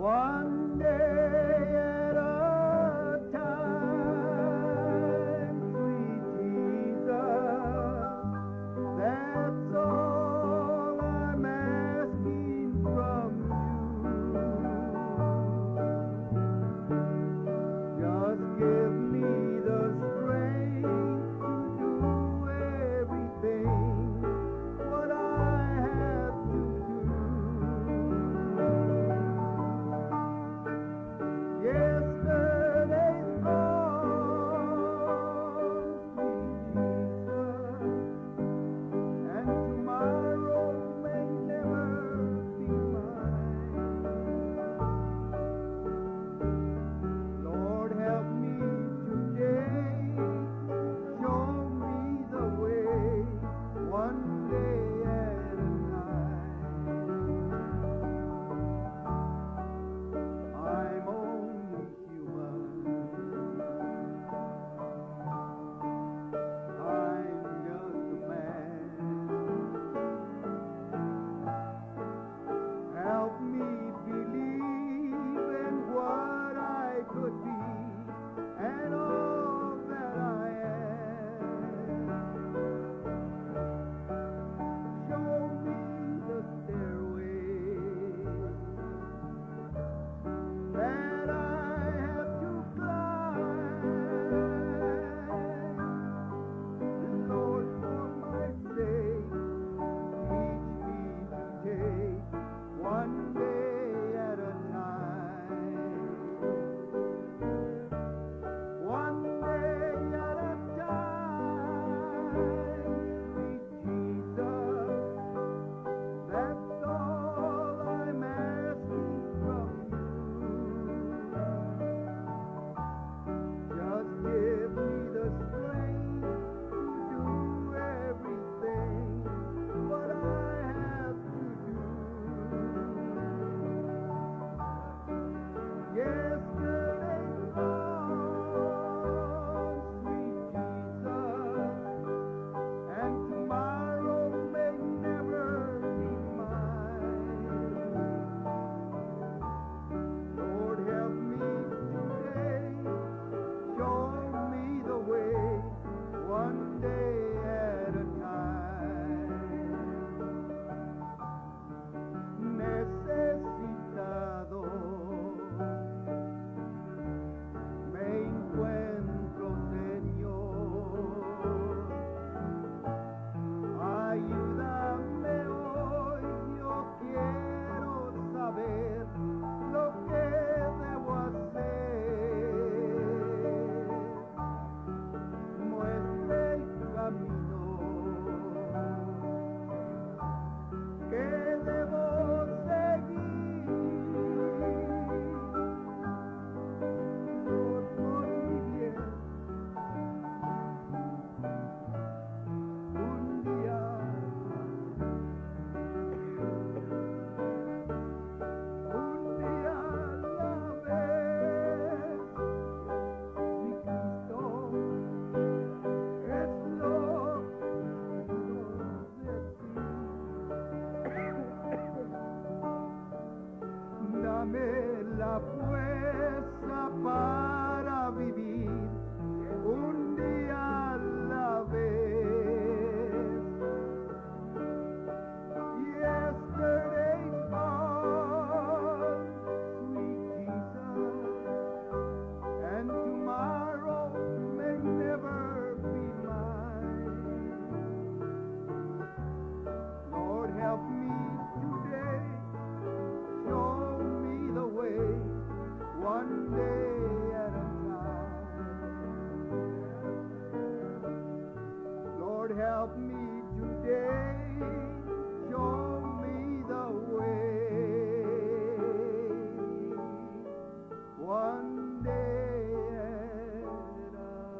one day at a time, sweet Jesus, that's all I'm asking from you. Just give me the strength to do everything what I have to do. Yesterday's gone, sweet Jesus, and tomorrow may never be mine. Lord, help me today, show me the way, one day at a time. I'm only human. I'm just a man. Help me believe in what I could be and all that I am. Show me the stairway that I have to climb. Lord, for my sake, teach me to take one day at a time. One day at a time, sweet Jesus, that's all I'm asking from you. Just give me the strength to do everything what I have to do. Yesterday's gone, sweet Jesus, and tomorrow may never be mine. Lord, help me today, show me the way, one day at a time. Necesitado me encuentro, Señor. Ayúdame hoy, yo quiero saber lo que debo hacer. Muestre el camino que debo seguir. Por mi bien, un día a la vez, mi Cristo es lo que quiero decir. Dame la fuerza para vivir un día a la vez. Yesterday's gone, sweet Jesus, and tomorrow may never be mine. Lord, help me today, show me the way, one day at a time. Lord, help me today, show me the way, one day at a time.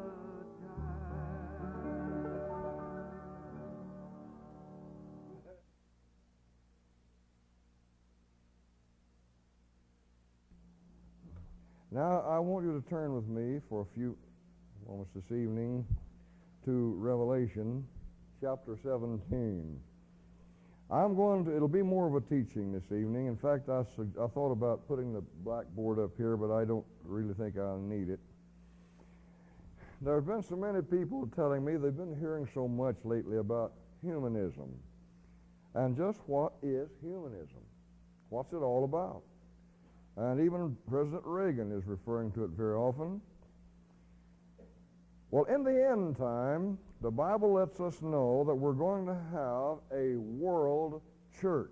Now, I want you to turn with me for a few moments this evening to Revelation chapter 17. It'll be more of a teaching this evening. In fact, I thought about putting the blackboard up here, but I don't really think I'll need it. There have been so many people telling me they've been hearing so much lately about humanism. And just what is humanism? What's it all about? And even President Reagan is referring to it very often. Well, in the end time, the Bible lets us know that we're going to have a world church.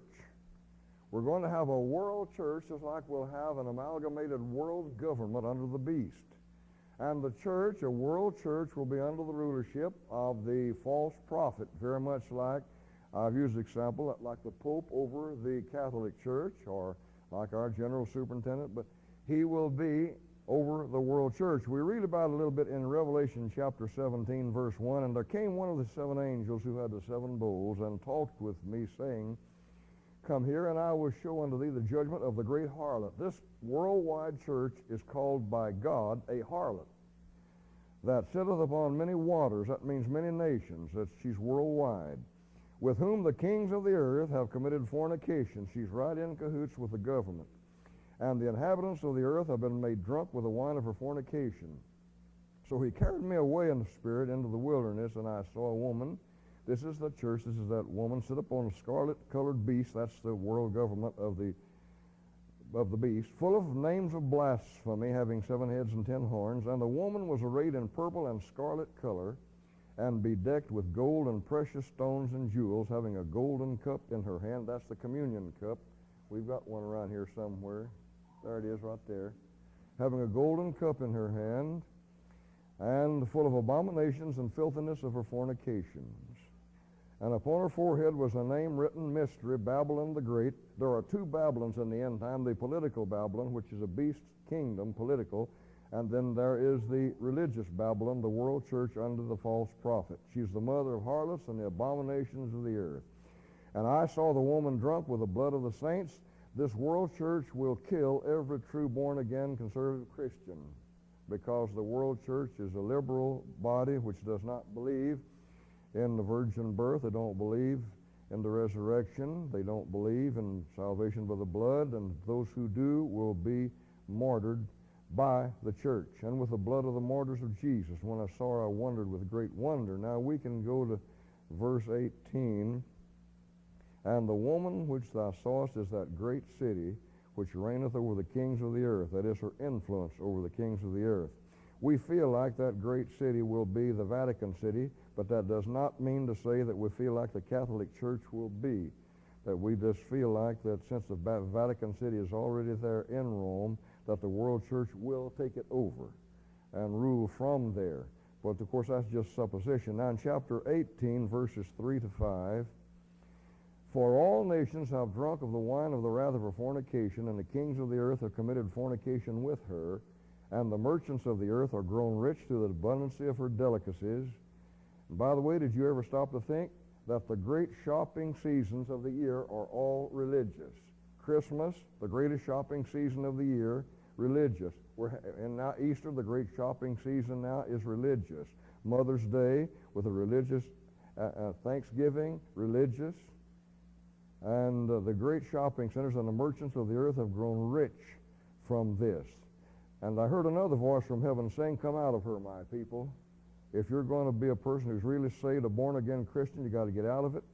We're going to have a world church just like we'll have an amalgamated world government under the beast. And the church, a world church, will be under the rulership of the false prophet, very much like, I've used the example, like the Pope over the Catholic Church, or like our general superintendent, but he will be over the world church. We read about it a little bit in Revelation chapter 17, verse 1, and there came one of the seven angels who had the seven bowls and talked with me, saying, Come here, and I will show unto thee the judgment of the great harlot. This worldwide church is called by God a harlot, that sitteth upon many waters. That means many nations. She's worldwide. With whom the kings of the earth have committed fornication. She's right in cahoots with the government. And the inhabitants of the earth have been made drunk with the wine of her fornication. So he carried me away in the spirit into the wilderness, and I saw a woman. This is the church. This is that woman sit upon a scarlet-colored beast. That's the world government of the beast, full of names of blasphemy, having 7 heads and 10 horns. And the woman was arrayed in purple and scarlet color, and bedecked with gold and precious stones and jewels, having a golden cup in her hand. That's the communion cup. We've got one around here somewhere. There it is right there. Having a golden cup in her hand, and full of abominations and filthiness of her fornications. And upon her forehead was a name written, Mystery, Babylon the Great. There are 2 Babylons in the end time, the political Babylon, which is a beast kingdom, political, and then there is the religious Babylon, the world church under the false prophet. She's the mother of harlots and the abominations of the earth. And I saw the woman drunk with the blood of the saints. This world church will kill every true born-again conservative Christian, because the world church is a liberal body which does not believe in the virgin birth. They don't believe in the resurrection. They don't believe in salvation by the blood, and those who do will be martyred by the church, and with the blood of the martyrs of Jesus. When I saw her, I wondered with great wonder. Now we can go to verse 18. And the woman which thou sawest is that great city which reigneth over the kings of the earth. That is her influence over the kings of the earth. We feel like that great city will be the Vatican City, but that does not mean to say that we feel like the Catholic Church will be. That we just feel like that since the Vatican City is already there in Rome, that the world church will take it over and rule from there. But of course that's just supposition. Now in chapter 18, verses 3 to 5, For all nations have drunk of the wine of the wrath of her fornication, and the kings of the earth have committed fornication with her, and the merchants of the earth are grown rich through the abundancy of her delicacies. And by the way, did you ever stop to think that the great shopping seasons of the year are all religious? Christmas, the greatest shopping season of the year, religious. And now Easter, the great shopping season now, is religious. Mother's Day with a religious, Thanksgiving, religious. And the great shopping centers and the merchants of the earth have grown rich from this. And I heard another voice from heaven saying, Come out of her, my people. If you're going to be a person who's really saved, a born-again Christian, you got to get out of it.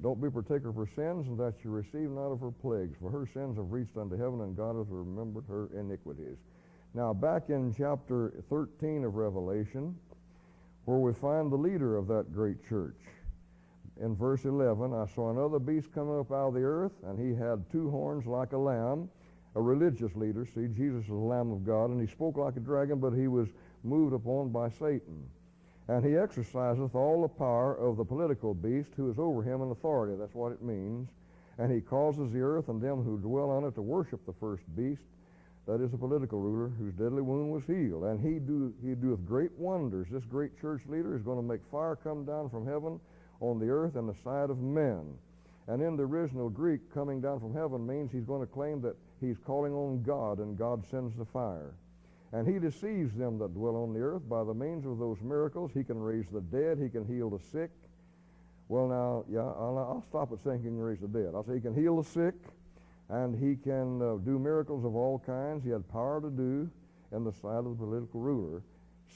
Don't be partaker of her sins, and that you receive not of her plagues. For her sins have reached unto heaven, and God hath remembered her iniquities. Now, back in chapter 13 of Revelation, where we find the leader of that great church. In verse 11, I saw another beast coming up out of the earth, and he had 2 horns like a lamb, a religious leader. See, Jesus is the Lamb of God, and he spoke like a dragon, but he was moved upon by Satan. And he exerciseth all the power of the political beast, who is over him in authority. That's what it means. And he causes the earth and them who dwell on it to worship the first beast, that is a political ruler, whose deadly wound was healed. And he doeth great wonders. This great church leader is going to make fire come down from heaven on the earth in the sight of men. And in the original Greek, coming down from heaven means he's going to claim that he's calling on God, and God sends the fire. And he deceives them that dwell on the earth by the means of those miracles. He can raise the dead. He can heal the sick. Well, now, yeah, I'll stop at saying he can raise the dead. I'll say he can heal the sick, and he can do miracles of all kinds. He had power to do in the sight of the political ruler,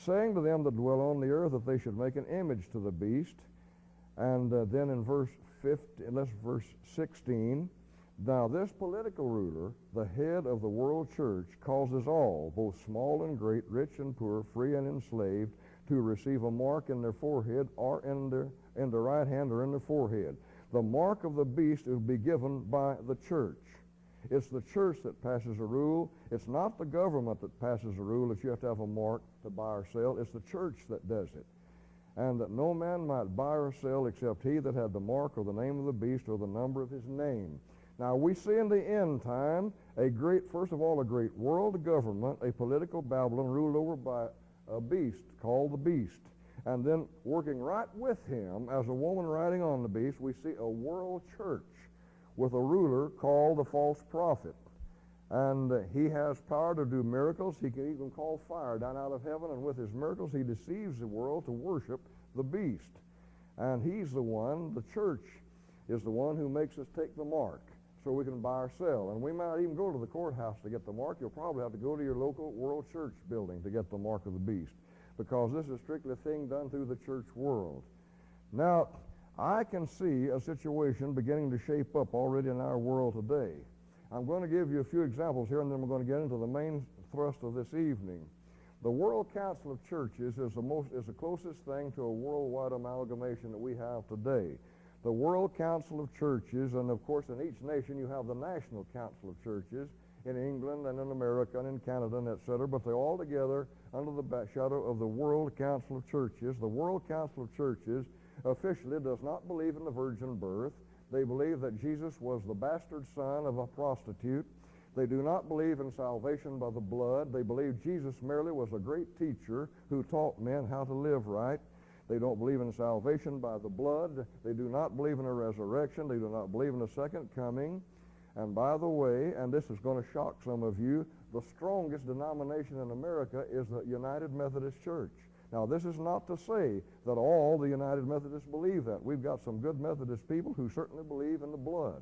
saying to them that dwell on the earth that they should make an image to the beast. And then in verse 16, now this political ruler, the head of the world church, causes all, both small and great, rich and poor, free and enslaved, to receive a mark in their forehead or in their right hand or in their forehead. The mark of the beast will be given by the church. It's the church that passes a rule. It's not the government that passes a rule that you have to have a mark to buy or sell. It's the church that does it. And that no man might buy or sell except he that had the mark or the name of the beast or the number of his name. Now we see in the end time first of all, a great world government, a political Babylon ruled over by a beast called the beast. And then working right with him as a woman riding on the beast, we see a world church with a ruler called the false prophet. And he has power to do miracles. He can even call fire down out of heaven, and with his miracles he deceives the world to worship the beast. And he's the one, the church is the one who makes us take the mark so we can buy or sell. And we might even go to the courthouse to get the mark. You'll probably have to go to your local world church building to get the mark of the beast, because this is strictly a thing done through the church world. Now, I can see a situation beginning to shape up already in our world today. I'm going to give you a few examples here, and then we're going to get into the main thrust of this evening. The World Council of Churches is the closest thing to a worldwide amalgamation that we have today. The World Council of Churches, and of course in each nation you have the National Council of Churches, in England and in America and in Canada and etc., but they're all together under the shadow of the World Council of Churches. The World Council of Churches officially does not believe in the virgin birth. They believe that Jesus was the bastard son of a prostitute. They do not believe in salvation by the blood. They believe Jesus merely was a great teacher who taught men how to live right. They don't believe in salvation by the blood. They do not believe in a resurrection. They do not believe in a second coming. And by the way, and this is going to shock some of you, the strongest denomination in America is the United Methodist Church. Now, this is not to say that all the United Methodists believe that. We've got some good Methodist people who certainly believe in the blood.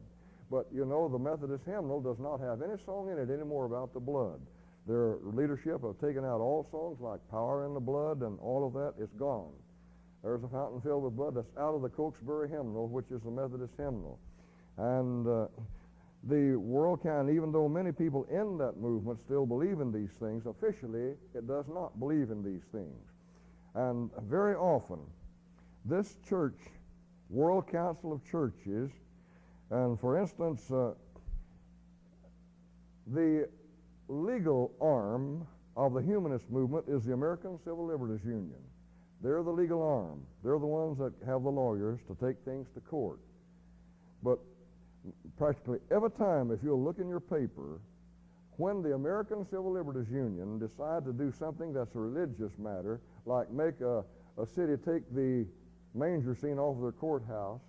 But, you know, the Methodist hymnal does not have any song in it anymore about the blood. Their leadership have taken out all songs like Power in the Blood, and all of that is gone. There's a fountain filled with blood that's out of the Cokesbury hymnal, which is the Methodist hymnal. And the world can, even though many people in that movement still believe in these things, officially it does not believe in these things. And very often, this church, World Council of Churches, and for instance, the legal arm of the humanist movement is the American Civil Liberties Union. They're the legal arm. They're the ones that have the lawyers to take things to court. But practically every time, if you'll look in your paper, when the American Civil Liberties Union decide to do something that's a religious matter, like make a city take the manger scene off of their courthouse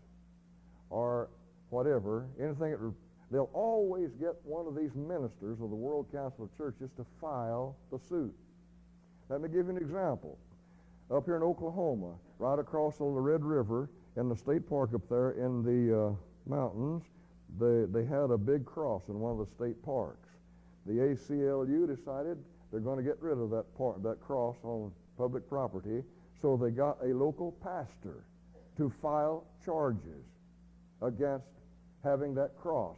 or whatever, they'll always get one of these ministers of the World Council of Churches to file the suit. Let me give you an example. Up here in Oklahoma, right across the Red River in the state park up there in the mountains, they had a big cross in one of the state parks. The ACLU decided they're going to get rid of that cross on public property, so they got a local pastor to file charges against having that cross.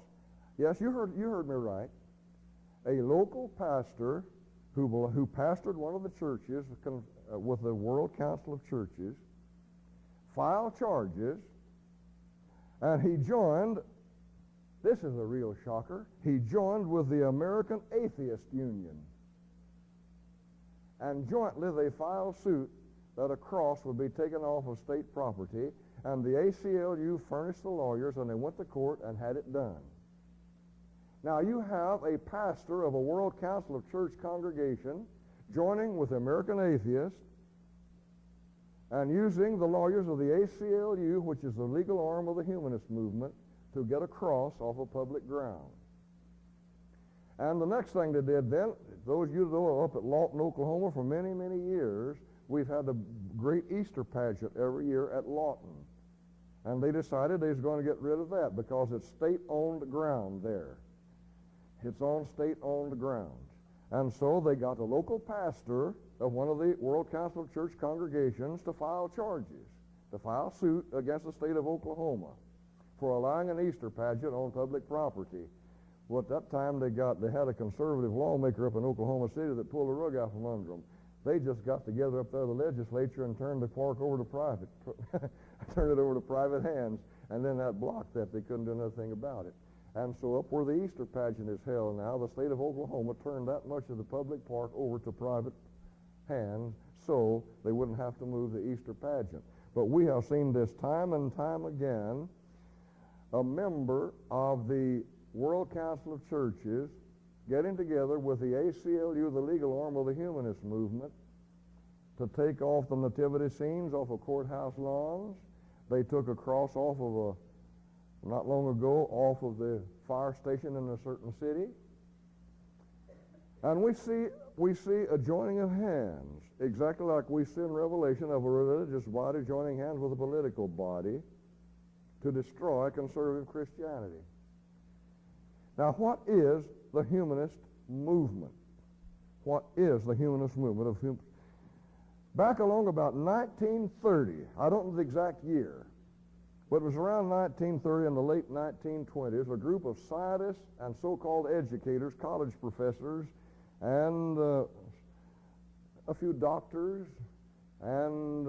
Yes, you heard me right. A local pastor who pastored one of the churches with the World Council of Churches filed charges, and he joined, this is a real shocker, he joined with the American Atheist Union. And jointly they filed suit that a cross would be taken off of state property, and the ACLU furnished the lawyers, and they went to court and had it done. Now you have a pastor of a World Council of Church congregation joining with the American Atheists and using the lawyers of the ACLU, which is the legal arm of the humanist movement, to get a cross off of public ground. And the next thing they did then, those of you that are up at Lawton, Oklahoma for many, many years, we've had the great Easter pageant every year at Lawton. And they decided they was going to get rid of that because it's state-owned ground there. It's on state-owned ground. And so they got the local pastor of one of the World Council of Church congregations to file charges, to file suit against the state of Oklahoma for allowing an Easter pageant on public property. Well, at that time they had a conservative lawmaker up in Oklahoma City that pulled the rug out from under them. They just got together up there, the legislature, and turned the park over to private, turned it over to private hands, and then that blocked that. They couldn't do nothing about it. And so up where the Easter pageant is held now, the state of Oklahoma turned that much of the public park over to private hands so they wouldn't have to move the Easter pageant. But we have seen this time and time again, a member of the World Council of Churches getting together with the ACLU, the legal arm of the humanist movement, to take off the nativity scenes off of courthouse lawns. They took a cross off of not long ago, off of the fire station in a certain city. And we see a joining of hands, exactly like we see in Revelation of a religious body joining hands with a political body to destroy conservative Christianity. Now, what is the humanist movement? What is the humanist movement? Back along about 1930, I don't know the exact year, but it was around 1930 in the late 1920s, a group of scientists and so-called educators, college professors, and a few doctors and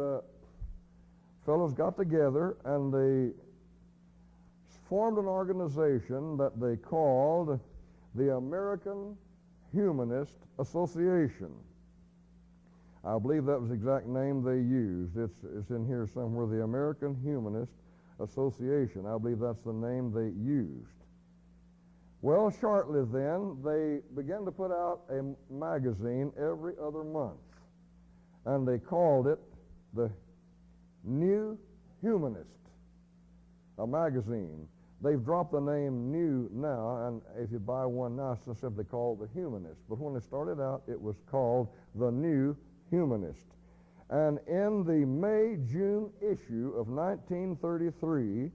fellows got together and they formed an organization that they called the American Humanist Association. I believe that was the exact name they used. It's in here somewhere, the American Humanist Association. I believe that's the name they used. Well, shortly then, they began to put out a magazine every other month, and they called it the New Humanist, a magazine. They've dropped the name New now, and if you buy one now, it's just simply called the Humanist. But when it started out, it was called the New Humanist. And in the May-June issue of 1933,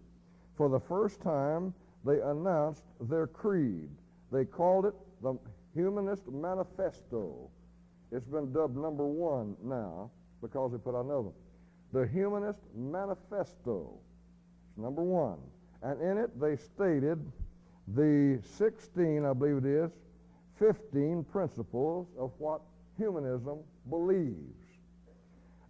for the first time, they announced their creed. They called it the Humanist Manifesto. It's been dubbed number 1 now because they put out another one. The Humanist Manifesto. It's number 1. And in it they stated the 16, I believe it is, 15 principles of what humanism believes.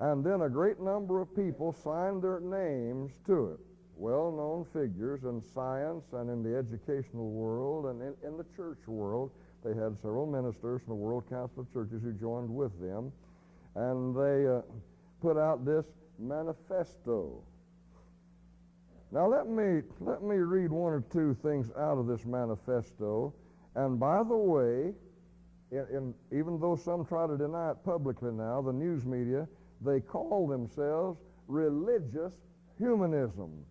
And then a great number of people signed their names to it. Well-known figures in science and in the educational world and in the church world. They had several ministers from the World Council of Churches who joined with them. And they put out this manifesto. Now let me read one or two things out of this manifesto. And by the way, even though some try to deny it publicly now, the news media, they call themselves religious humanism.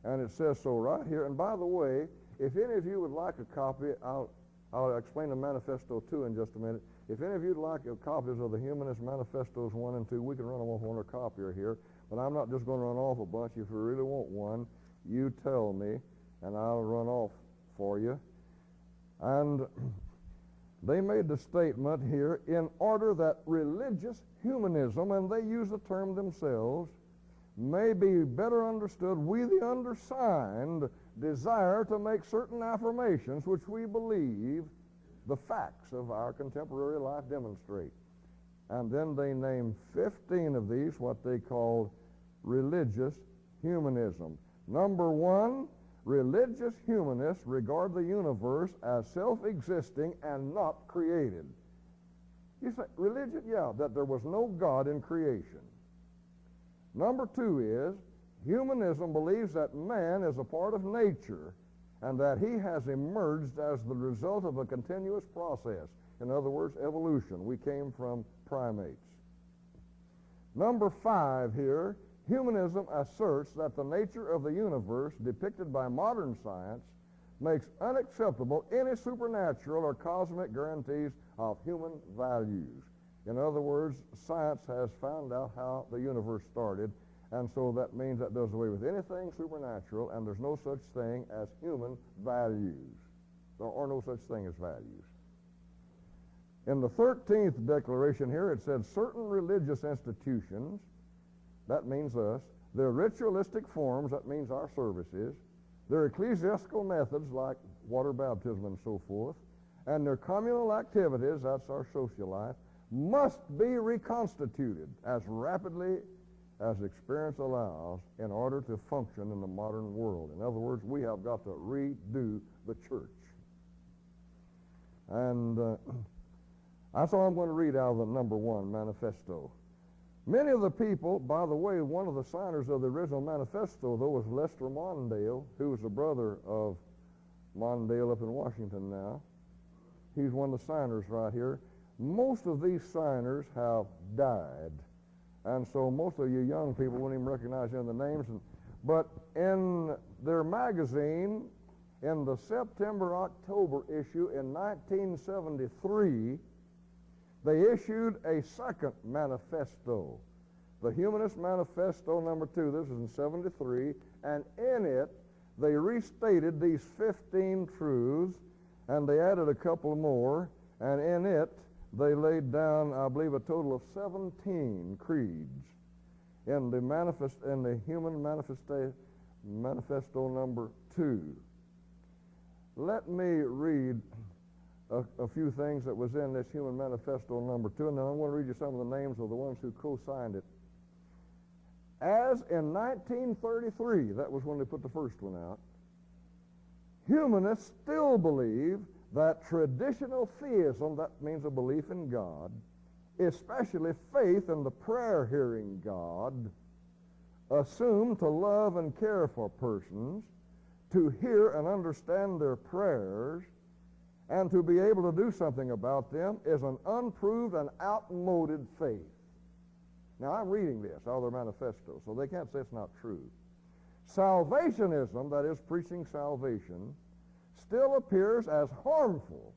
And it says so right here. And by the way, if any of you would like a copy, I'll explain the manifesto 2 in just a minute. If any of you would like copies of the Humanist Manifestos 1 and 2, we can run them off on a copier here. But I'm not just going to run off a bunch. If you really want one, you tell me, and I'll run off for you. And they made the statement here, in order that religious humanism, and they use the term themselves, may be better understood, we the undersigned desire to make certain affirmations which we believe the facts of our contemporary life demonstrate. And then they name 15 of these, what they call religious humanism. Number 1, religious humanists regard the universe as self-existing and not created. You say, religion? Yeah, that there was no God in creation. Number 2 is, humanism believes that man is a part of nature and that he has emerged as the result of a continuous process. In other words, evolution. We came from primates. Number 5 here, humanism asserts that the nature of the universe depicted by modern science makes unacceptable any supernatural or cosmic guarantees of human values. In other words, science has found out how the universe started, And so that means that does away with anything supernatural, and there's no such thing as human values. There are no such thing as values. In the 13th declaration here, it said certain religious institutions, that means us, their ritualistic forms, that means our services, their ecclesiastical methods like water baptism and so forth, and their communal activities, that's our social life, must be reconstituted as rapidly as experience allows in order to function in the modern world. In other words, we have got to redo the church. And that's all I'm going to read out of the number 1 manifesto. Many of the people, by the way, one of the signers of the original manifesto, though, was Lester Mondale, who was the brother of Mondale up in Washington now. He's one of the signers right here. Most of these signers have died. And so most of you young people wouldn't even recognize any of the names. But in their magazine, in the September-October issue in 1973, they issued a second manifesto, the Humanist Manifesto number 2. This is in 73, and in it they restated these 15 truths, and they added a couple more, and in it they laid down, I believe, a total of 17 creeds in the Human Manifesto number 2. Let me read a few things that was in this Human Manifesto number 2, and then I'm going to read you some of the names of the ones who co-signed it. As in 1933, that was when they put the first one out, humanists still believe that traditional theism, that means a belief in God, especially faith in the prayer-hearing God, assumed to love and care for persons, to hear and understand their prayers, and to be able to do something about them, is an unproved and outmoded faith. Now, I'm reading this out of their manifesto, so they can't say it's not true. Salvationism, that is preaching salvation, still appears as harmful,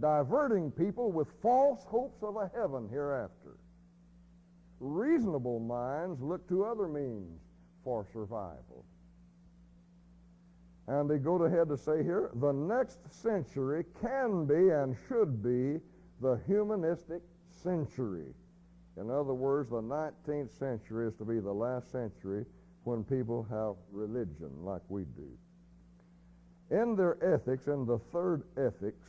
diverting people with false hopes of a heaven hereafter. Reasonable minds look to other means for survival. And they go ahead to say here, the next century can be and should be the humanistic century. In other words, the 19th century is to be the last century when people have religion like we do. In their ethics, in the third ethics,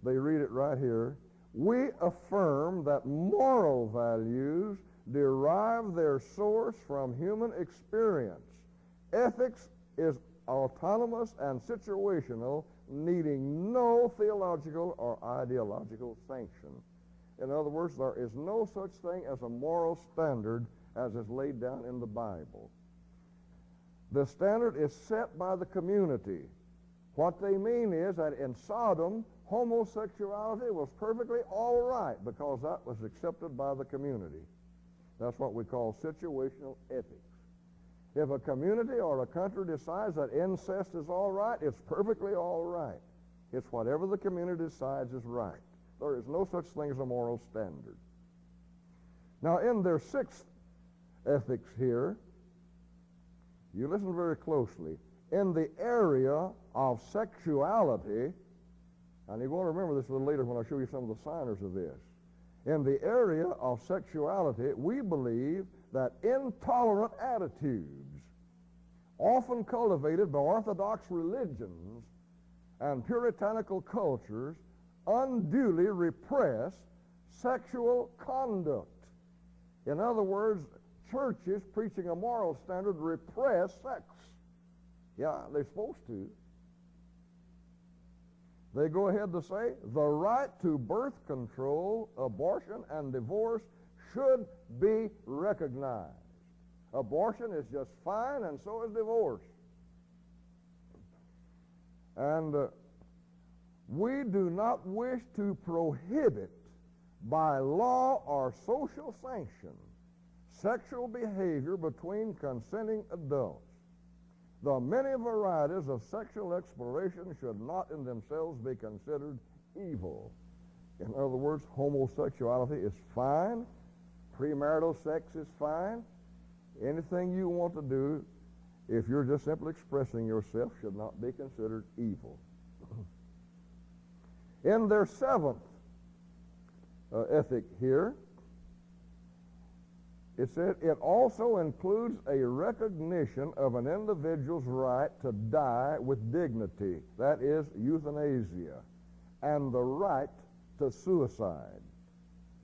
they read it right here, we affirm that moral values derive their source from human experience. Ethics is autonomous and situational, needing no theological or ideological sanction. In other words, there is no such thing as a moral standard as is laid down in the Bible. The standard is set by the community. What they mean is that in Sodom, homosexuality was perfectly all right because that was accepted by the community. That's what we call situational ethics. If a community or a country decides that incest is all right, it's perfectly all right. It's whatever the community decides is right. There is no such thing as a moral standard. Now, in their sixth ethics here, you listen very closely. In the area of sexuality, and you're going to remember this a little later when I show you some of the signers of this. In the area of sexuality, we believe that intolerant attitudes, often cultivated by orthodox religions and puritanical cultures, unduly repress sexual conduct. In other words, churches preaching a moral standard repress sex. Yeah, they're supposed to. They go ahead to say the right to birth control, abortion, and divorce should be recognized. Abortion is just fine, and so is divorce. And we do not wish to prohibit by law or social sanction sexual behavior between consenting adults. The many varieties of sexual exploration should not in themselves be considered evil. In other words, homosexuality is fine, premarital sex is fine, Anything you want to do, if you're just simply expressing yourself, should not be considered evil. In their seventh ethic here, it said it also includes a recognition of an individual's right to die with dignity, that is euthanasia, and the right to suicide.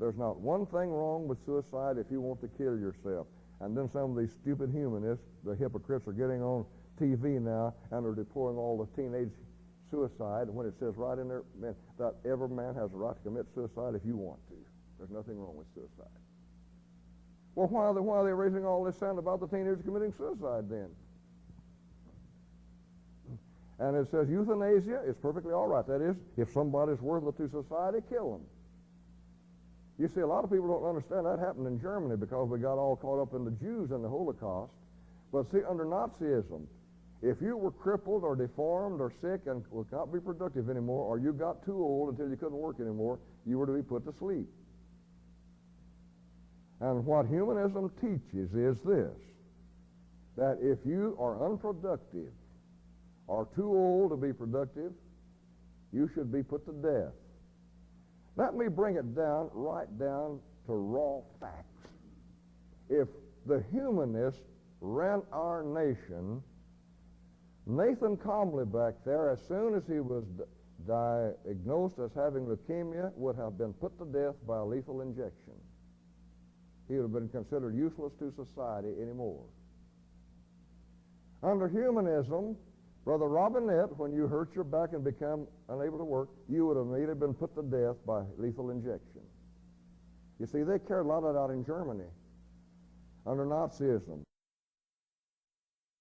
There's not one thing wrong with suicide if you want to kill yourself. And then some of these stupid humanists, the hypocrites, are getting on TV now and are deploring all the teenage suicide when it says right in there, man, that every man has a right to commit suicide if you want to. There's nothing wrong with suicide. Well, why are they raising all this sound about the teenagers committing suicide then? And it says euthanasia is perfectly all right. That is, if somebody's worthless to society, kill them. You see, a lot of people don't understand that happened in Germany because we got all caught up in the Jews and the Holocaust. But see, under Nazism, if you were crippled or deformed or sick and would not be productive anymore, or you got too old until you couldn't work anymore, you were to be put to sleep. And what humanism teaches is this, that if you are unproductive or too old to be productive, you should be put to death. Let me bring it down, right down to raw facts. If the humanists ran our nation, Nathan Comley back there, as soon as he was diagnosed as having leukemia, would have been put to death by a lethal injection. He would have been considered useless to society anymore. Under humanism, Brother Robinette, when you hurt your back and become unable to work, you would have immediately been put to death by lethal injection. You see, they carried a lot of that out in Germany under Nazism.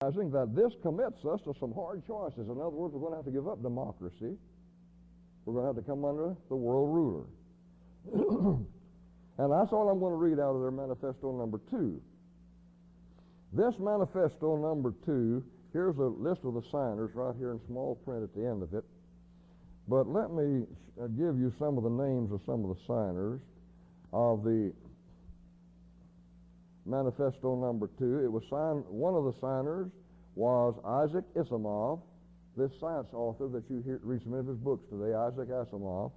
I think that this commits us to some hard choices. In other words, we're going to have to give up democracy. We're going to have to come under the world ruler. And that's all I'm going to read out of their manifesto number 2. This manifesto number 2, here's a list of the signers right here in small print at the end of it. But let me give you some of the names of some of the signers of the manifesto number 2. It was signed, one of the signers was Isaac Asimov, this science author that you read some of his books today, Isaac Asimov.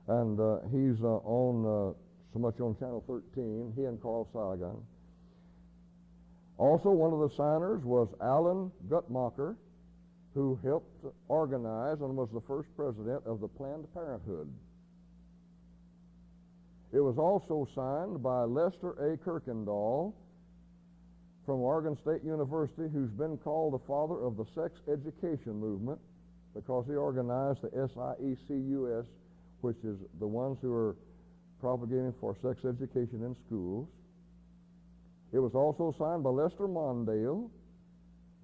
And he's on so much on Channel 13, he and Carl Sagan. Also, one of the signers was Alan Guttmacher, who helped organize and was the first president of the Planned Parenthood. It was also signed by Lester A. Kirkendall from Oregon State University, who's been called the father of the sex education movement because he organized the SIECUS, which is the ones who are propagating for sex education in schools. It was also signed by Lester Mondale,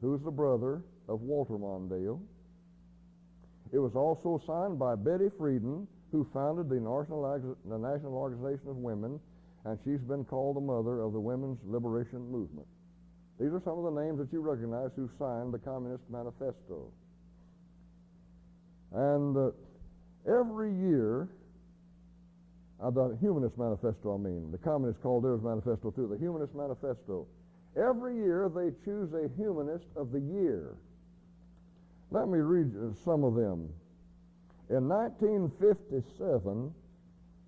who's the brother of Walter Mondale. It was also signed by Betty Friedan, who founded the National Organization of Women, and she's been called the mother of the Women's Liberation Movement. These are some of the names that you recognize who signed the Communist Manifesto. And every year, the Humanist Manifesto, the Communists called theirs Manifesto too, the Humanist Manifesto. Every year they choose a Humanist of the Year. Let me read some of them. In 1957,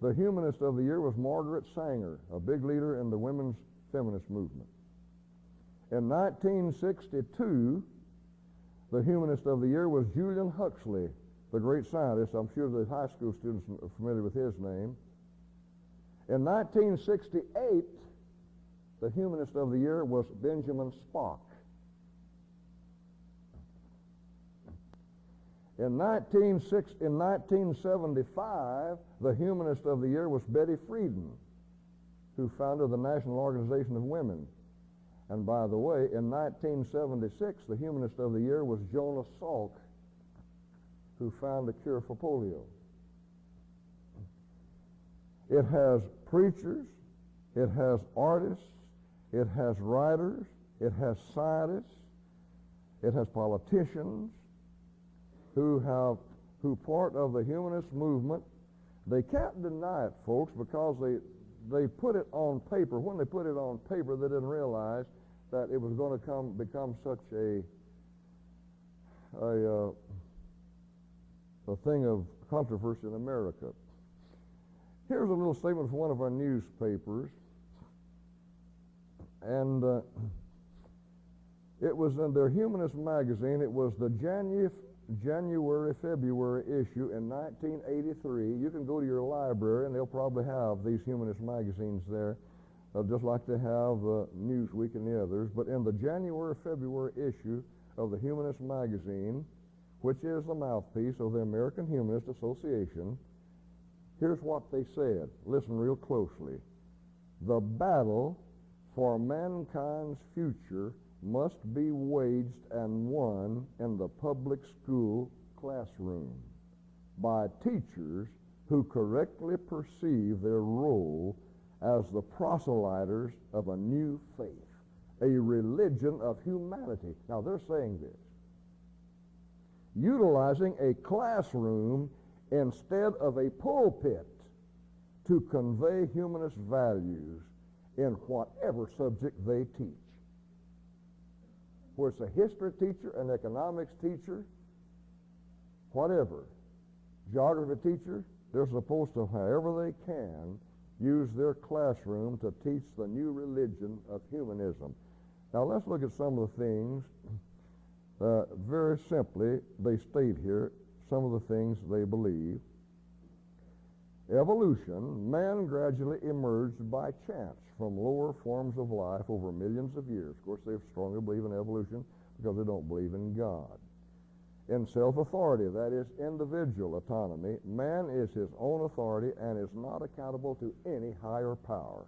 the Humanist of the Year was Margaret Sanger, a big leader in the women's feminist movement. In 1962, the Humanist of the Year was Julian Huxley, the great scientist. I'm sure the high school students are familiar with his name. In 1968, the Humanist of the Year was Benjamin Spock. In 1975, the Humanist of the Year was Betty Friedan, who founded the National Organization of Women. And by the way, in 1976, the Humanist of the Year was Jonas Salk, who found the cure for polio. It has preachers, it has artists, it has writers, it has scientists, it has politicians who part of the humanist movement. They can't deny it, folks, because they put it on paper. When they put it on paper, they didn't realize that it was going to become such a thing of controversy in America. Here's a little statement from one of our newspapers, and it was in their Humanist magazine. It was the January-February issue in 1983. You can go to your library, and they'll probably have these Humanist magazines there, just like they have Newsweek and the others. But in the January-February issue of the Humanist magazine, which is the mouthpiece of the American Humanist Association, here's what they said. Listen real closely. The battle for mankind's future must be waged and won in the public school classroom by teachers who correctly perceive their role as the proselyters of a new faith, a religion of humanity. Now they're saying this, utilizing a classroom instead of a pulpit to convey humanist values in whatever subject they teach. Where it's a history teacher, an economics teacher, whatever, geography teacher, they're supposed to, however they can, use their classroom to teach the new religion of humanism. Now let's look at some of the things. Very simply, they state here some of the things they believe. Evolution, man gradually emerged by chance from lower forms of life over millions of years. Of course, they strongly believe in evolution because they don't believe in God. In self-authority, that is individual autonomy, man is his own authority and is not accountable to any higher power.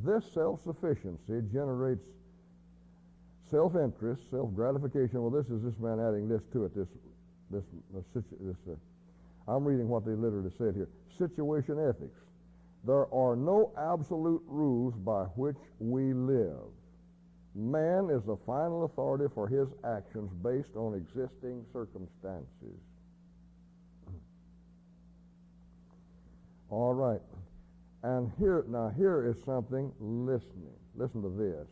This self-sufficiency generates self-interest, self-gratification. Well, this is this man adding this to it, I'm reading what they literally said here. Situation ethics. There are no absolute rules by which we live. Man is the final authority for his actions based on existing circumstances. All right. And here is something listening. Listen to this.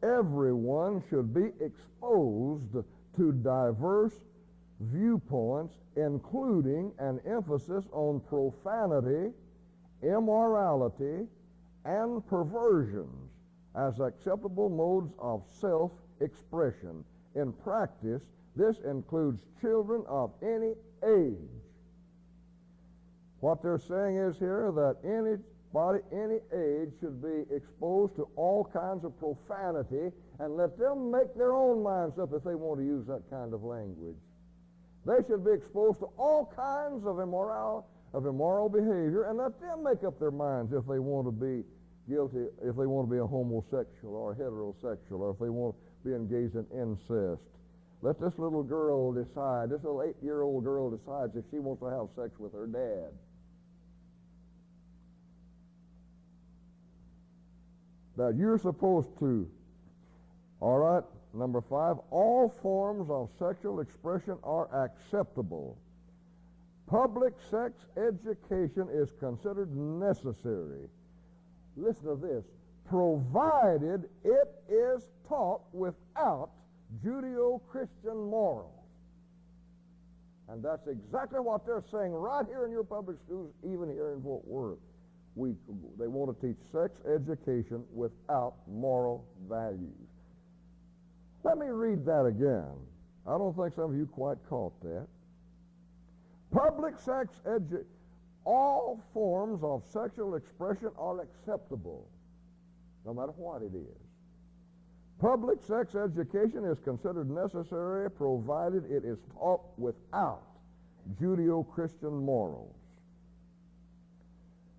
Everyone should be exposed to diverse viewpoints, including an emphasis on profanity, immorality, and perversions as acceptable modes of self-expression. In practice, this includes children of any age. What they're saying is here that anybody, any age, should be exposed to all kinds of profanity, and let them make their own minds up if they want to use that kind of language. They should be exposed to all kinds of immoral behavior, and let them make up their minds if they want to be guilty, if they want to be a homosexual or heterosexual, or if they want to be engaged in incest. Let this little girl decide, this little 8-year-old girl decides if she wants to have sex with her dad. Now, you're supposed to, all right, number 5, all forms of sexual expression are acceptable. Public sex education is considered necessary. Listen to this. Provided it is taught without Judeo-Christian morals. And that's exactly what they're saying right here in your public schools, even here in Fort Worth. They want to teach sex education without moral values. Let me read that again. I don't think some of you quite caught that. Public sex education, all forms of sexual expression are acceptable, no matter what it is. Public sex education is considered necessary provided it is taught without Judeo-Christian morals.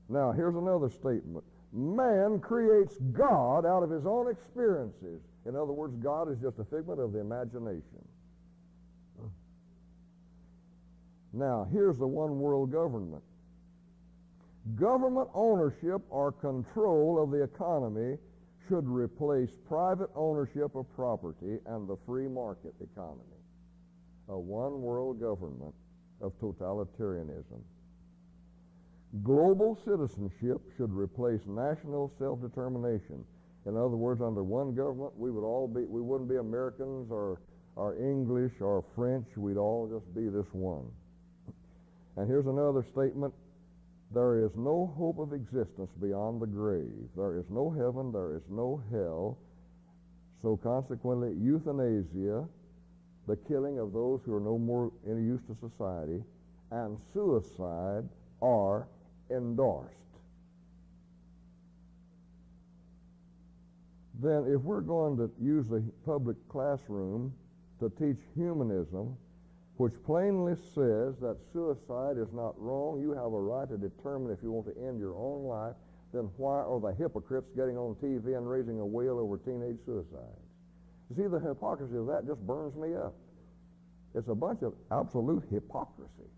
Now, here's another statement. Man creates God out of his own experiences. In other words, God is just a figment of the imagination. Now, here's the one world government. Government ownership or control of the economy should replace private ownership of property and the free market economy. A one world government of totalitarianism. Global citizenship should replace national self-determination. In other words, under one government, we wouldn't be Americans or English or French. We'd all just be this one. And here's another statement. There is no hope of existence beyond the grave. There is no heaven. There is no hell. So consequently, euthanasia, the killing of those who are no more any use to society, and suicide are endorsed. Then if we're going to use the public classroom to teach humanism, which plainly says that suicide is not wrong, you have a right to determine if you want to end your own life, then why are the hypocrites getting on TV and raising a wail over teenage suicides? You see, the hypocrisy of that just burns me up. It's a bunch of absolute hypocrisy.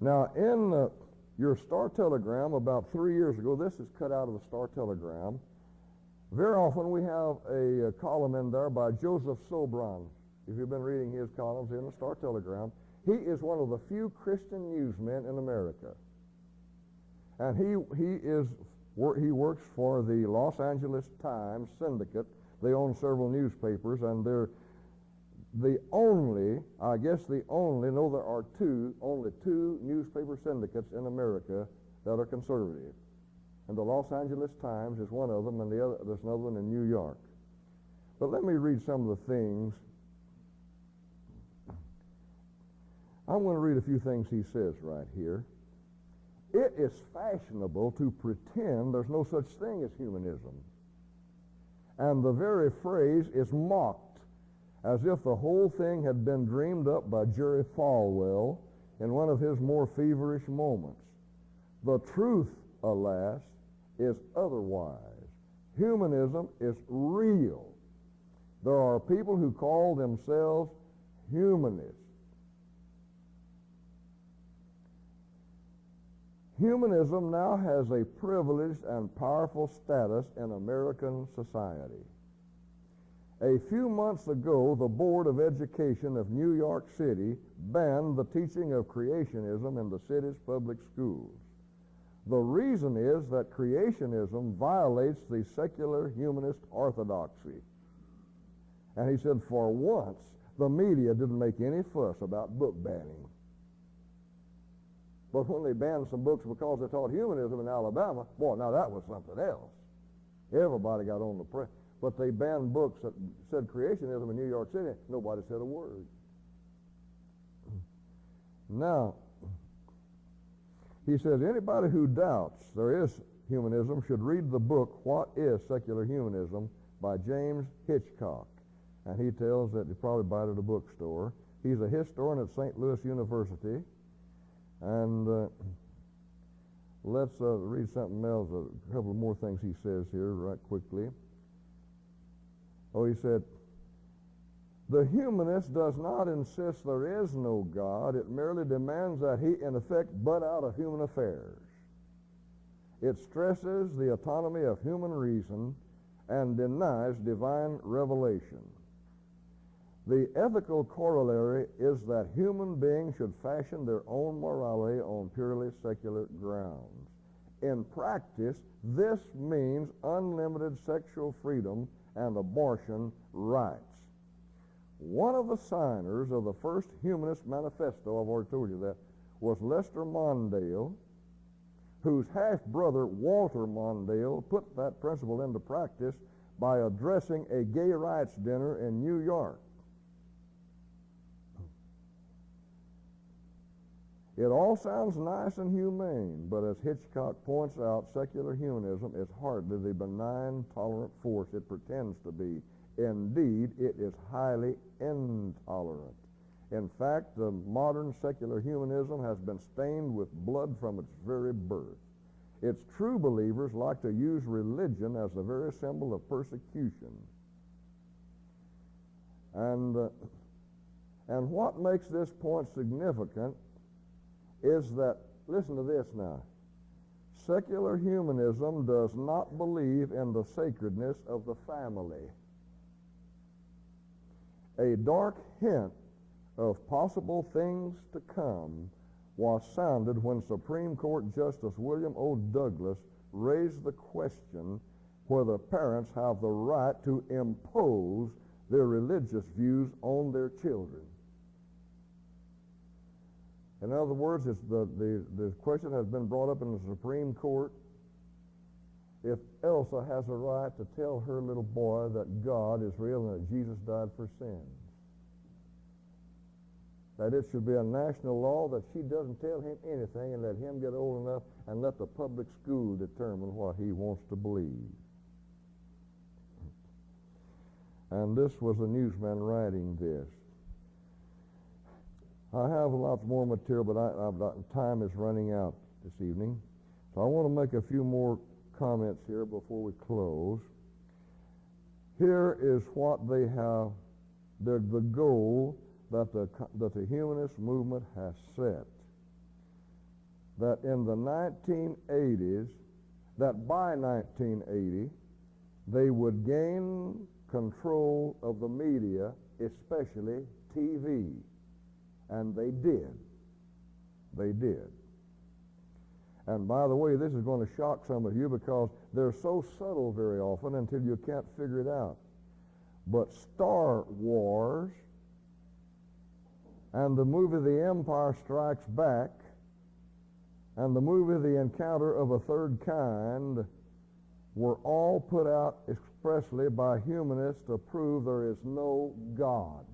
Now, in your Star Telegram about 3 years ago, this is cut out of the Star Telegram, very often we have a column in there by Joseph Sobran. If you've been reading his columns in the Star Telegram, he is one of the few Christian newsmen in America. And he works for the Los Angeles Times Syndicate. They own several newspapers, and they're there are only two newspaper syndicates in America that are conservative. And the Los Angeles Times is one of them, and there's another one in New York. But let me read some of the things. I'm going to read a few things he says right here. It is fashionable to pretend there's no such thing as humanism. And the very phrase is mocked, as if the whole thing had been dreamed up by Jerry Falwell in one of his more feverish moments. The truth, alas, is otherwise. Humanism is real. There are people who call themselves humanists. Humanism now has a privileged and powerful status in American society. A few months ago, the Board of Education of New York City banned the teaching of creationism in the city's public schools. The reason is that creationism violates the secular humanist orthodoxy. And he said, for once, the media didn't make any fuss about book banning. But when they banned some books because they taught humanism in Alabama, boy, now that was something else. Everybody got on the press. But they banned books that said creationism in New York City. Nobody said a word. Now, he says, anybody who doubts there is humanism should read the book, What is Secular Humanism, by James Hitchcock. And he tells that you probably buy it at a bookstore. He's a historian at St. Louis University. And let's read something else, a couple of more things he says here right quickly. Oh, he said, the humanist does not insist there is no God. It merely demands that he, in effect, butt out of human affairs. It stresses the autonomy of human reason and denies divine revelation. The ethical corollary is that human beings should fashion their own morality on purely secular grounds. In practice, this means unlimited sexual freedom and abortion rights. One of the signers of the first Humanist Manifesto, I've already told you that, was Lester Mondale, whose half-brother Walter Mondale put that principle into practice by addressing a gay rights dinner in New York. It all sounds nice and humane, but as Hitchcock points out, secular humanism is hardly the benign, tolerant force it pretends to be. Indeed, it is highly intolerant. In fact, the modern secular humanism has been stained with blood from its very birth. Its true believers like to use religion as the very symbol of persecution. And what makes this point significant is that, listen to this now, secular humanism does not believe in the sacredness of the family. A dark hint of possible things to come was sounded when Supreme Court Justice William O. Douglas raised the question, where the parents have the right to impose their religious views on their children. In other words, the question has been brought up in the Supreme Court if Elsa has a right to tell her little boy that God is real and that Jesus died for sins. That it should be a national law that she doesn't tell him anything and let him get old enough and let the public school determine what he wants to believe. And this was a newsman writing this. I have lots more material, but time is running out this evening. So I want to make a few more comments here before we close. Here is what they have, the goal that the humanist movement has set. That in the 1980s, that by 1980, they would gain control of the media, especially TV. And they did. They did. And by the way, this is going to shock some of you because they're so subtle very often until you can't figure it out. But Star Wars and the movie The Empire Strikes Back and the movie The Encounter of a Third Kind were all put out expressly by humanists to prove there is no God.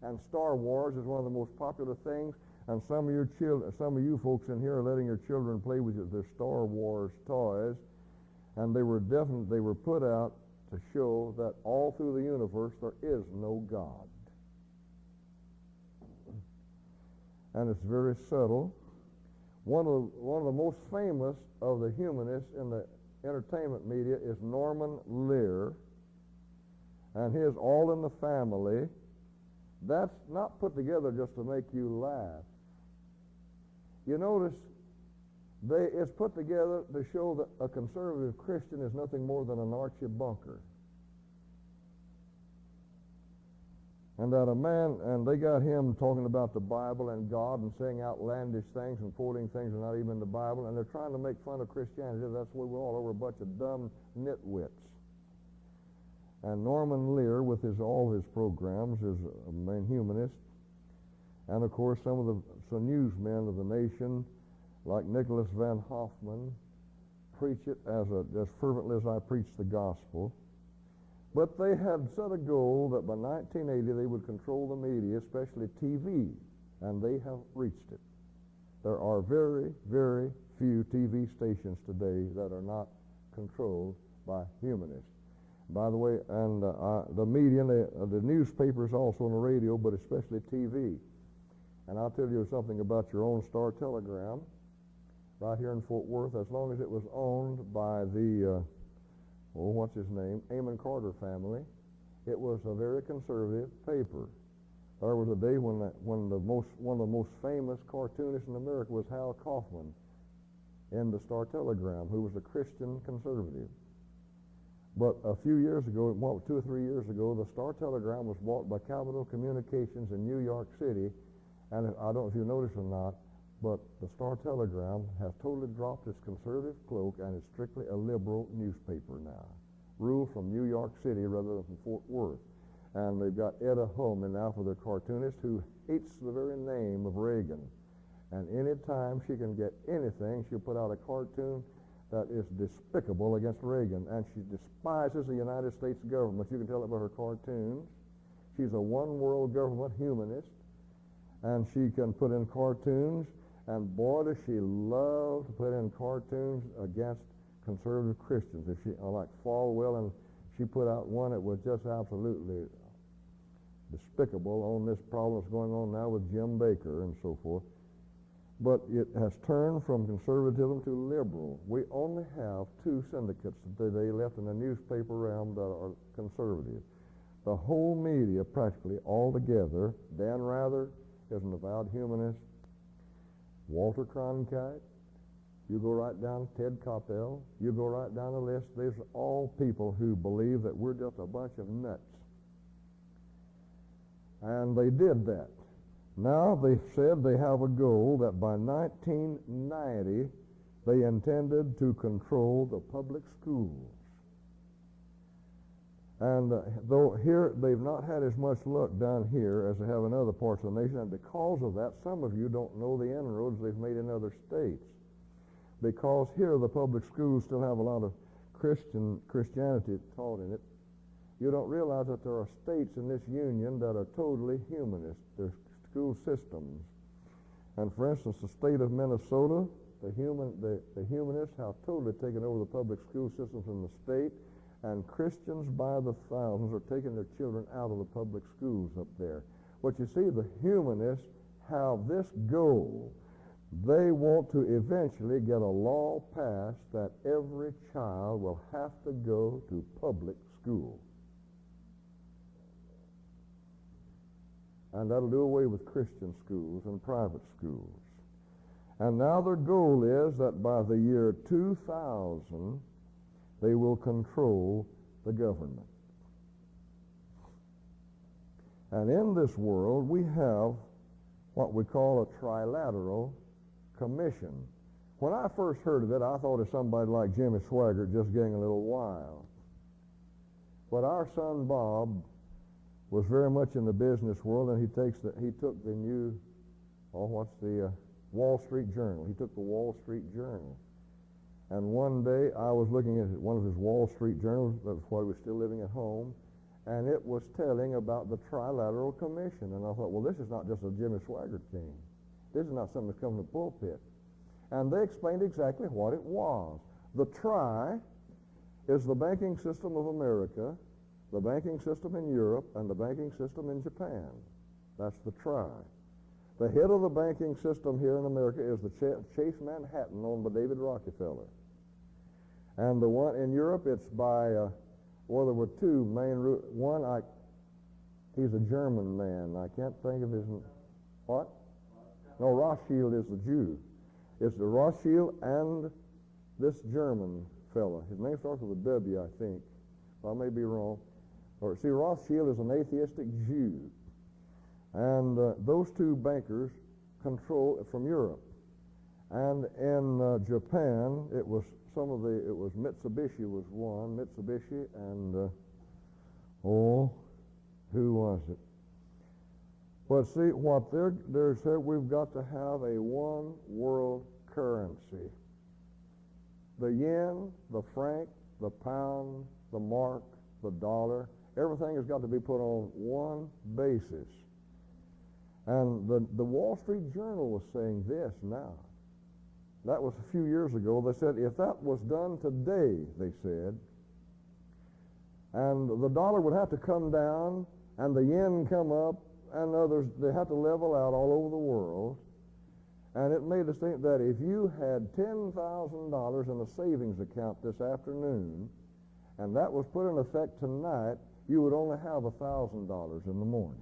And Star Wars is one of the most popular things, and some of you folks in here are letting your children play with their Star Wars toys, and they were put out to show that all through the universe there is no God. And it's very subtle. One of the most famous of the humanists in the entertainment media is Norman Lear, and his All in the Family. That's not put together just to make you laugh. You notice it's put together to show that a conservative Christian is nothing more than an Archie Bunker. And that and they got him talking about the Bible and God and saying outlandish things and quoting things that are not even in the Bible, and they're trying to make fun of Christianity. That's why we're all over a bunch of dumb nitwits. And Norman Lear, with all his programs, is a main humanist. And of course, some newsmen of the nation, like Nicholas Van Hoffman, preach it as fervently as I preach the gospel. But they had set a goal that by 1980 they would control the media, especially TV, and they have reached it. There are very, very few TV stations today that are not controlled by humanists. By the way, and the media, the newspapers also on the radio, but especially TV. And I'll tell you something about your own Star Telegram, right here in Fort Worth. As long as it was owned by the, what's his name, Amon Carter family, it was a very conservative paper. There was a day when one of the most famous cartoonists in America was Hal Kaufman in the Star Telegram, who was a Christian conservative. But a few years ago, 2 or 3 years ago, the Star Telegram was bought by Capital Communications in New York City, and I don't know if you noticed or not, but the Star Telegram has totally dropped its conservative cloak and is strictly a liberal newspaper now, ruled from New York City rather than from Fort Worth. And they've got Etta Hullman now for their cartoonist, who hates the very name of Reagan. And any time she can get anything, she'll put out a cartoon that is despicable against Reagan, and she despises the United States government. You can tell it by her cartoons. She's a one-world government humanist, and she can put in cartoons, and boy, does she love to put in cartoons against conservative Christians. If she, like Falwell, and she put out one that was just absolutely despicable on this problem that's going on now with Jim Baker and so forth. But it has turned from conservatism to liberal. We only have 2 syndicates today left in the newspaper realm that are conservative. The whole media, practically all together, Dan Rather is an avowed humanist, Walter Cronkite, you go right down, Ted Koppel, you go right down the list, these are all people who believe that we're just a bunch of nuts. And they did that. Now they've said they have a goal that by 1990 They intended to control the public schools. And though here they've not had as much luck down here as they have in other parts of the nation, and because of that, some of you don't know the inroads they've made in other states. Because here the public schools still have a lot of Christianity taught in it, you don't realize that there are states in this union that are totally humanist, their school systems. And for instance, the state of Minnesota, the humanists have totally taken over the public school systems in the state, and Christians by the thousands are taking their children out of the public schools up there. But you see, the humanists have this goal. They want to eventually get a law passed that every child will have to go to public school. And that'll do away with Christian schools and private schools. And now their goal is that by the year 2000, they will control the government. And in this world, we have what we call a trilateral commission. When I first heard of it, I thought of somebody like Jimmy Swaggart just getting a little wild. But our son Bob was very much in the business world, and he took the new, Wall Street Journal. He took the Wall Street Journal. And one day I was looking at one of his Wall Street journals, that was while he was still living at home, and it was telling about the Trilateral Commission. And I thought, well, this is not just a Jimmy Swaggart thing. This is not something that's come from the pulpit. And they explained exactly what it was. The Tri is the banking system of America, the banking system in Europe, and the banking system in Japan. That's the Tri. The head of the banking system here in America is the Chase Manhattan, owned by David Rockefeller. And the one in Europe, it's by, there were two main one, he's a German man. I can't think of his, what? No, Rothschild is the Jew. It's the Rothschild and this German fella. His name starts with a W, I think. I may be wrong. Or see, Rothschild is an atheistic Jew. And those two bankers control from Europe. And in Japan, it was Mitsubishi was one, Mitsubishi, and who was it? But see, what they're saying, we've got to have a one world currency. The yen, the franc, the pound, the mark, the dollar, everything has got to be put on one basis. And the Wall Street Journal was saying this now. That was a few years ago. They said if that was done today, they said, and the dollar would have to come down and the yen come up and others, they have to level out all over the world. And it made us think that if you had $10,000 in a savings account this afternoon, and that was put in effect tonight, you would only have $1,000 in the morning.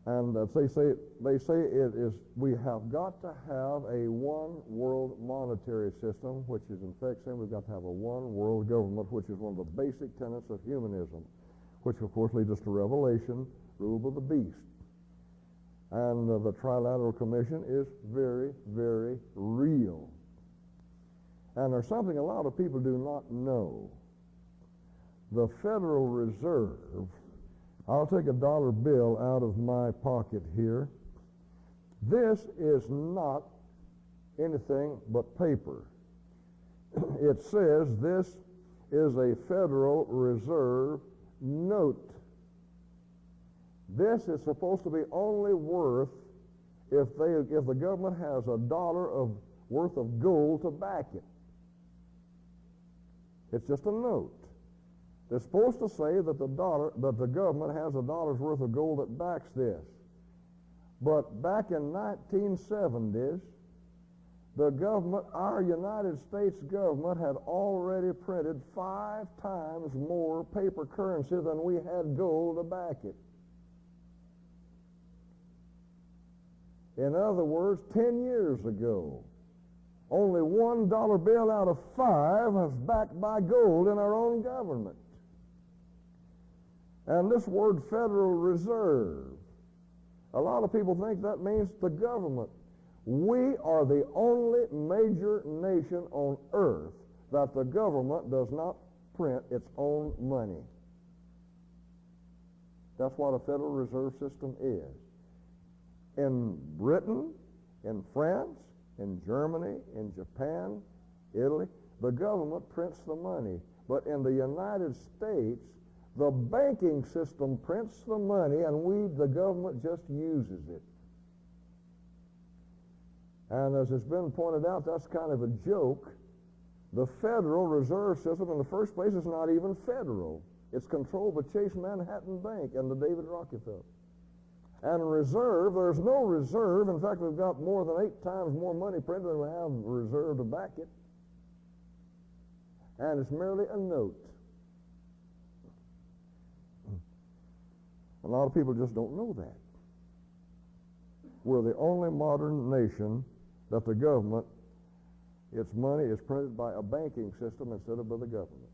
And they say it is, we have got to have a one world monetary system, which is in fact saying we've got to have a one world government, which is one of the basic tenets of humanism, which of course leads us to Revelation, rule of the beast. And the Trilateral Commission is very, very real. And there's something a lot of people do not know. The Federal Reserve, I'll take a dollar bill out of my pocket here. This is not anything but paper. It says this is a Federal Reserve note. This is supposed to be only worth if the government has $1 worth of gold to back it. It's just a note. They're supposed to say that the government has $1 worth of gold that backs this. But back in 1970s, the government, our United States government, had already printed 5 times more paper currency than we had gold to back it. In other words, 10 years ago, only $1 bill out of 5 was backed by gold in our own government. And this word Federal Reserve, a lot of people think that means the government. We are the only major nation on earth that the government does not print its own money. That's what a Federal Reserve System is. In Britain, in France, in Germany, in Japan, Italy, the government prints the money. But in the United States, the banking system prints the money, and the government, just uses it. And as it's been pointed out, that's kind of a joke. The Federal Reserve System, in the first place, is not even federal. It's controlled by Chase Manhattan Bank and the David Rockefeller. And reserve, there's no reserve. In fact, we've got more than 8 times more money printed than we have reserve to back it. And it's merely a note. A lot of people just don't know that. We're the only modern nation that the government, its money is printed by a banking system instead of by the government.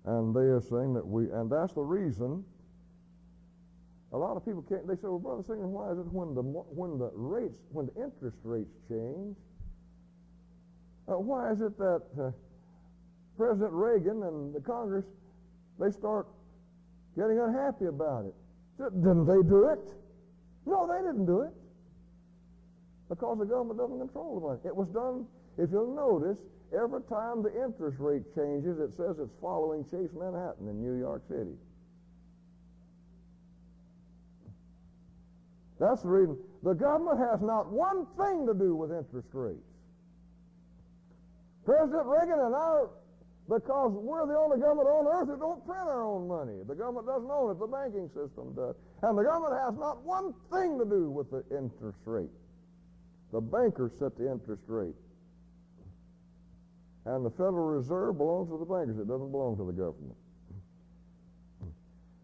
And they are saying that and that's the reason a lot of people can't, they say, well, Brother Singer, why is it when the interest rates change, why is it that President Reagan and the Congress, they start getting unhappy about it? Didn't they do it? No, they didn't do it. Because the government doesn't control the money. It was done, if you'll notice, every time the interest rate changes, it says it's following Chase Manhattan in New York City. That's the reason. The government has not one thing to do with interest rates. President Reagan and because we're the only government on earth that don't print our own money. The government doesn't own it, the banking system does. And the government has not one thing to do with the interest rate. The bankers set the interest rate. And the Federal Reserve belongs to the bankers. It doesn't belong to the government.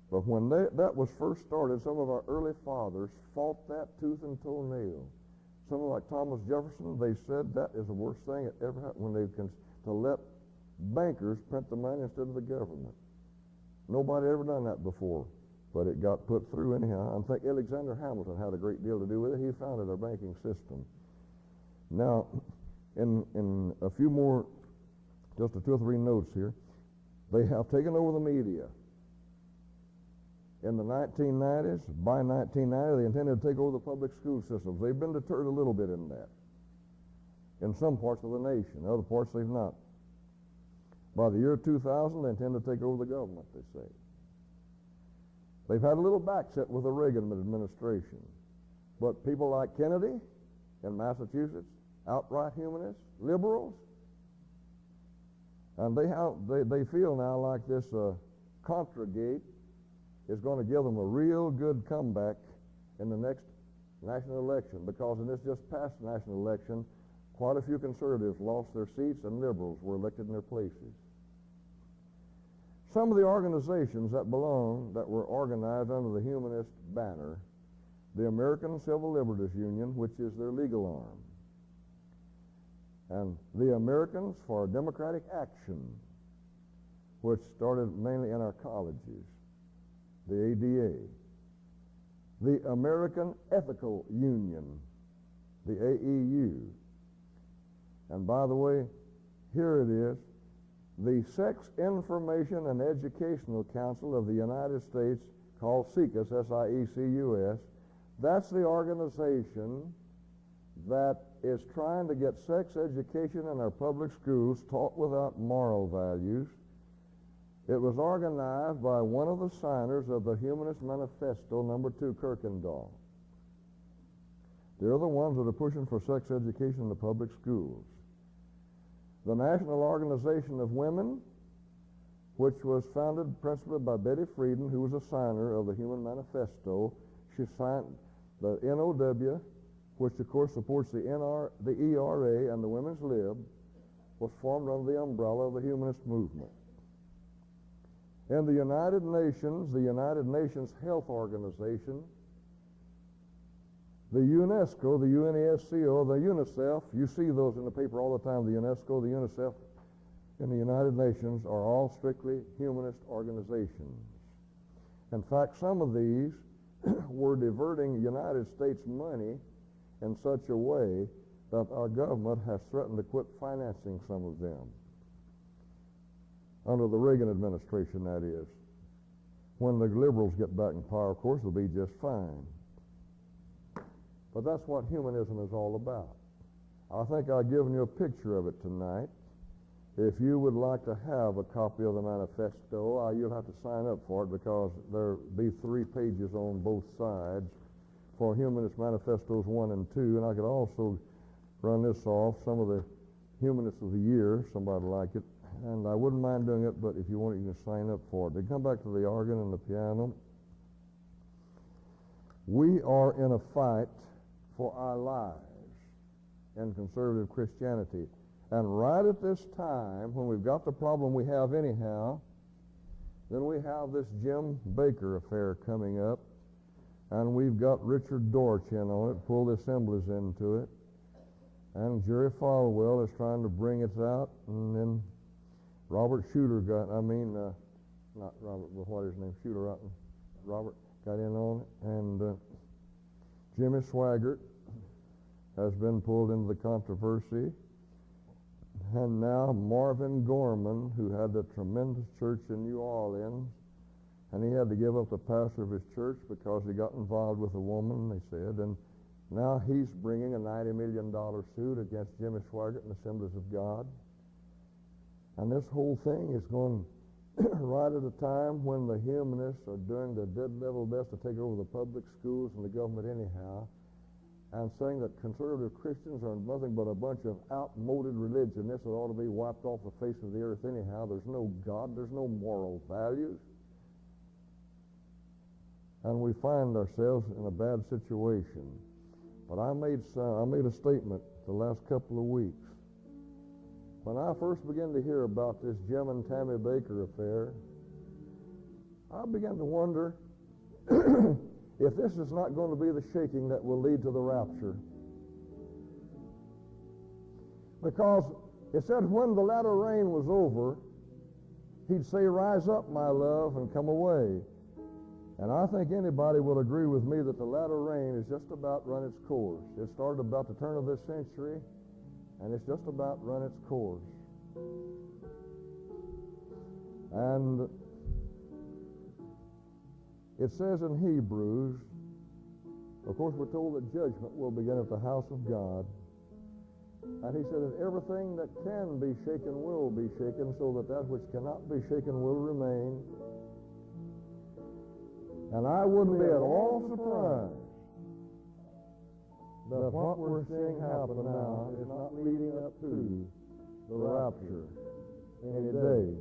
But when that was first started, some of our early fathers fought that tooth and toenail. Someone like Thomas Jefferson, they said that is the worst thing that ever happened, to let bankers print the money instead of the government. Nobody ever done that before, but it got put through anyhow. I think Alexander Hamilton had a great deal to do with it. He founded our banking system. Now, in a few more, just 2 or 3 notes here, they have taken over the media. In the 1990s, by 1990, they intended to take over the public school systems. They've been deterred a little bit in that. In some parts of the nation. In other parts, they've not. By the year 2000, they intend to take over the government, they say. They've had a little backset with the Reagan administration. But people like Kennedy in Massachusetts, outright humanists, liberals, and they feel now like this Contragate is going to give them a real good comeback in the next national election, because in this just past national election, quite a few conservatives lost their seats and liberals were elected in their places. Some of the organizations that were organized under the humanist banner, the American Civil Liberties Union, which is their legal arm, and the Americans for Democratic Action, which started mainly in our colleges, the ADA, the American Ethical Union, the AEU, and by the way, here it is, the Sex Information and Educational Council of the United States, called SIECUS, S-I-E-C-U-S. That's the organization that is trying to get sex education in our public schools taught without moral values. It was organized by one of the signers of the Humanist Manifesto, number 2, Kirkendall. They're the ones that are pushing for sex education in the public schools. The National Organization of Women, which was founded principally by Betty Friedan, who was a signer of the Human Manifesto. She signed the NOW, which of course supports the ERA and the Women's Lib, was formed under the umbrella of the humanist movement. In the United Nations Health Organization, the UNESCO, the UNESCO, the UNICEF, you see those in the paper all the time, the UNESCO, the UNICEF, and the United Nations are all strictly humanist organizations. In fact, some of these were diverting United States money in such a way that our government has threatened to quit financing some of them. Under the Reagan administration, that is. When the liberals get back in power, of course, it'll be just fine. But that's what humanism is all about. I think I've given you a picture of it tonight. If you would like to have a copy of the manifesto, you'll have to sign up for it because there'll be 3 pages on both sides for Humanist Manifestos 1 and 2. And I could also run this off, some of the Humanists of the Year, somebody like it. And I wouldn't mind doing it, but if you want it, you can sign up for it. They come back to the organ and the piano. We are in a fight for our lives in conservative Christianity. And right at this time, when we've got the problem we have anyhow, then we have this Jim Baker affair coming up, and we've got Richard Dorch in on it, pull the assemblies into it, and Jerry Falwell is trying to bring it out, and then Robert Shooter got, not Robert, but what is his name, Shooter, Robert got in on it, and Jimmy Swaggart has been pulled into the controversy. And now Marvin Gorman, who had a tremendous church in New Orleans, and he had to give up the pastor of his church because he got involved with a woman, they said, and now he's bringing a $90 million suit against Jimmy Swaggart and Assemblies of God. And this whole thing is going right at a time when the humanists are doing their dead level best to take over the public schools and the government anyhow, and saying that conservative Christians are nothing but a bunch of outmoded religionists that ought to be wiped off the face of the earth anyhow. There's no God, there's no moral values. And we find ourselves in a bad situation. But I made a statement the last couple of weeks. When I first began to hear about this Jim and Tammy Baker affair, I began to wonder if this is not going to be the shaking that will lead to the rapture. Because it said when the latter rain was over, he'd say, "Rise up, my love, and come away." And I think anybody will agree with me that the latter rain is just about run its course. It started about the turn of this century, and it's just about run its course. And it says in Hebrews, of course we're told that judgment will begin at the house of God. And he said that everything that can be shaken will be shaken, so that that which cannot be shaken will remain. And I wouldn't be at all surprised that what we're seeing happen now is not leading up to the rapture any day.